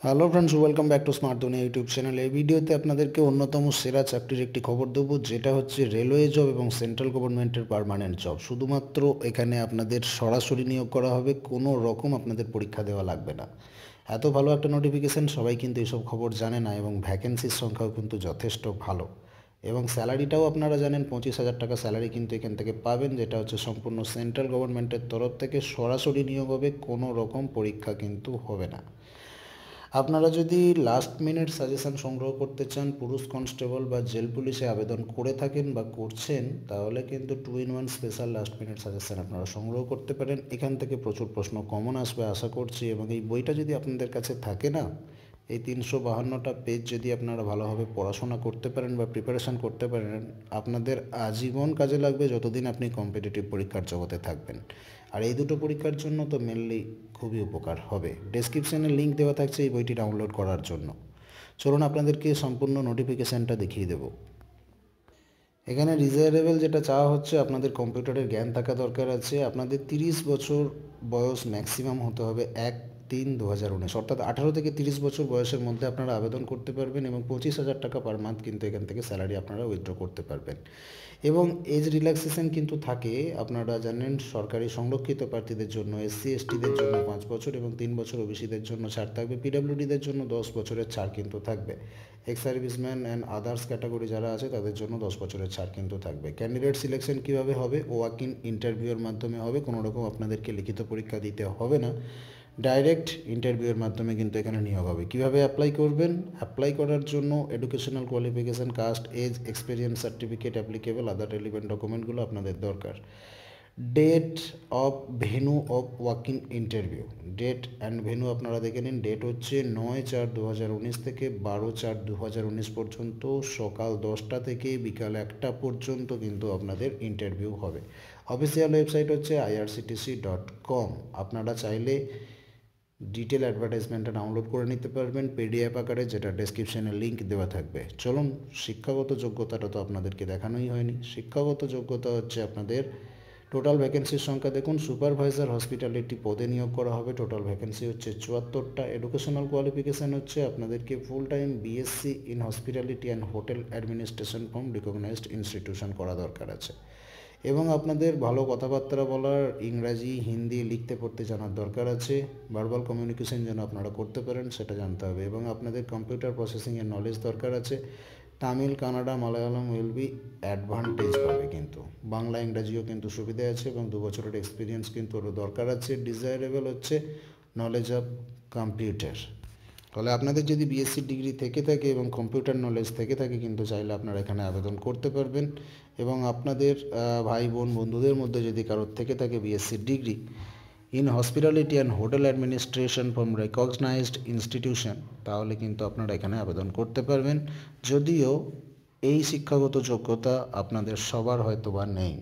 Hello friends, welcome back to smart দুনিয়া YouTube channel. এই ভিডিওতে আপনাদেরকে অন্যতম সেরা চাকরির একটি খবর দেবো, যেটা হচ্ছে রেলওয়ে জব এবং সেন্ট্রাল গভর্নমেন্টের পার্মানেন্ট জব। শুধুমাত্র এখানে আপনাদের সরাসরি নিয়োগ করা হবে, কোনো রকম আপনাদের পরীক্ষা দেওয়া লাগবে না। এত ভালো একটা নোটিফিকেশান, সবাই কিন্তু এইসব খবর জানে না, এবং ভ্যাকেন্সির সংখ্যাও কিন্তু যথেষ্ট ভালো। এবং স্যালারিটাও আপনারা জানেন, 25,000 টাকা স্যালারি কিন্তু এখান থেকে পাবেন, যেটা হচ্ছে সম্পূর্ণ সেন্ট্রাল গভর্নমেন্টের তরফ থেকে সরাসরি নিয়োগ হবে, কোনো রকম পরীক্ষা কিন্তু হবে না। আপনারা যদি লাস্ট মিনিট সাজেশান সংগ্রহ করতে চান, পুলিশ কনস্টেবল বা জেল পুলিশে আবেদন করে থাকেন বা করছেন, তাহলে কিন্তু 2-in-1 special last minute suggestion আপনারা সংগ্রহ করতে পারেন। এখান থেকে প্রচুর প্রশ্ন কমন আসবে আশা করছি, এবং এই বইটা যদি আপনাদের কাছে থাকে না, এই 352টা পেজ যদি আপনারা ভালোভাবে পড়াশোনা করতে পারেন বা প্রিপারেশান করতে পারেন, আপনাদের আজীবন কাজে লাগবে যতদিন আপনি কম্পিটিটিভ পরীক্ষার জগতে থাকবেন। আর এই দুটো পরীক্ষার জন্য তো মেনলি খুবই উপকার হবে। ডেসক্রিপশানে লিঙ্ক দেওয়া থাকছে এই বইটি ডাউনলোড করার জন্য। চলুন আপনাদেরকে সম্পূর্ণ নোটিফিকেশানটা দেখিয়ে দেবো। এখানে ডিজায়ারেবল যেটা চাওয়া হচ্ছে, আপনাদের কম্পিউটারের জ্ঞান থাকা দরকার আছে। আপনাদের 30 বছর বয়স ম্যাক্সিমাম হতে হবে 1/3/2019, অর্থাৎ 18 থেকে 30 বছর বয়সের মধ্যে আপনারা আবেদন করতে পারবেন, এবং 25,000 টাকা পার মান্থ কিন্তু এখান থেকে স্যালারি আপনারা উইথড্র করতে পারবেন। এবং এজ রিল্যাক্সেশন কিন্তু থাকে, আপনারা জানেন, সরকারি সংরক্ষিত প্রার্থীদের জন্য, SC/STদের জন্য 5 বছর এবং 3 বছর ওবিসিদের জন্য ছাড় থাকবে। PWDদের জন্য 10 বছরের ছাড় কিন্তু থাকবে। Ex serviceman and others category যারা আছে তাদের জন্য 10 বছরের ছাড় কিন্তু থাকবে। ক্যান্ডিডেট সিলেকশন কীভাবে হবে? ওয়াক ইন ইন্টারভিউয়ের মাধ্যমে হবে, কোনো রকম আপনাদেরকে লিখিত পরীক্ষা দিতে হবে না, ডাইরেক্ট ইন্টারভিউয়ের মাধ্যমে কিন্তু এখানে নিয়োগ হবে। কীভাবে অ্যাপ্লাই করবেন? অ্যাপ্লাই করার জন্য educational qualification, caste, age, experience certificate, applicable other relevant ডকুমেন্টগুলো আপনাদের দরকার। Date of venue of walking interview, date and venue আপনারা দেখে নিন। ডেট হচ্ছে 9/4/2019 থেকে 12/4/2019 পর্যন্ত, সকাল 10টা থেকে বিকাল 1টা পর্যন্ত কিন্তু আপনাদের ইন্টারভিউ হবে। অফিসিয়াল ওয়েবসাইট হচ্ছে irctc.com। আপনারা চাইলে ডিটেল অ্যাডভার্টাইজমেন্টটা ডাউনলোড করে নিতে পারবেন PDF আকারে, যেটা ডেসক্রিপশানে লিঙ্ক দেওয়া থাকবে। চলুন, শিক্ষাগত যোগ্যতাটা তো আপনাদেরকে দেখানোই হয়নি। শিক্ষাগত যোগ্যতা হচ্ছে আপনাদের টোটাল ভ্যাকেন্সির সংখ্যা দেখুন, সুপারভাইজার হসপিটালিটি পদে নিয়োগ করা হবে। টোটাল ভ্যাকেন্সি হচ্ছে 74টা। এডুকেশনাল কোয়ালিফিকেশান হচ্ছে আপনাদেরকে full time BSc in hospitality and hotel administration from recognised institution করা দরকার আছে, এবং আপনাদের ভালো কথাবার্তা বলার, ইংরাজি হিন্দি লিখতে পড়তে জানার দরকার আছে। ভার্বাল কমিউনিকেশন যেন আপনারা করতে পারেন সেটা জানতে হবে, এবং আপনাদের কম্পিউটার প্রসেসিংয়ের নলেজ দরকার আছে। Tamil, Canada, Malayalam will be advantage পাবে, কিন্তু বাংলা ইংরাজিও কিন্তু সুবিধা আছে, এবং 2 বছরের এক্সপিরিয়েন্স কিন্তু ওরও দরকার আছে। ডিজায়ারেবল হচ্ছে নলেজ অফ কম্পিউটার। তাহলে আপনাদের যদি BSc ডিগ্রি থেকে থাকে এবং কম্পিউটার নলেজ থেকে থাকে, কিন্তু চাইলে আপনারা এখানে আবেদন করতে পারবেন। এবং আপনাদের ভাই বোন বন্ধুদের মধ্যে যদি কারোর থেকে থাকে BSc degree in hospitality and hotel administration from recognised institution, তাহলে কিন্তু আপনারা এখানে আবেদন করতে পারবেন, যদিও এই শিক্ষাগত যোগ্যতা আপনাদের সবার হয়তো বা নেই।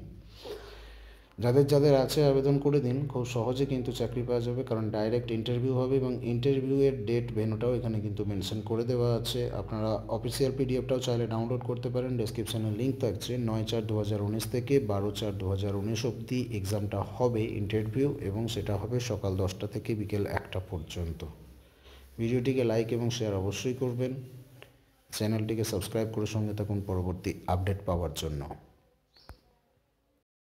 যাদের যাদের আছে আবেদন করে দিন, খুব সহজে কিন্তু চাকরি পাওয়া যাবে, কারণ ডাইরেক্ট ইন্টারভিউ হবে, এবং ইন্টারভিউয়ের ডেট ভেন্যুটাও এখানে কিন্তু মেনশন করে দেওয়া আছে। আপনারা অফিসিয়াল PDFটাও চাইলে ডাউনলোড করতে পারেন, ডেসক্রিপশানে লিঙ্ক থাকছে। 9/4/2019 থেকে 12/4/2019 অবধি এক্সামটা হবে, ইন্টারভিউ, এবং সেটা হবে সকাল 10টা থেকে বিকেল 1টা পর্যন্ত। ভিডিওটিকে লাইক এবং শেয়ার অবশ্যই করবেন, চ্যানেলটিকে সাবস্ক্রাইব করে সঙ্গে থাকুন পরবর্তী আপডেট পাওয়ার জন্য।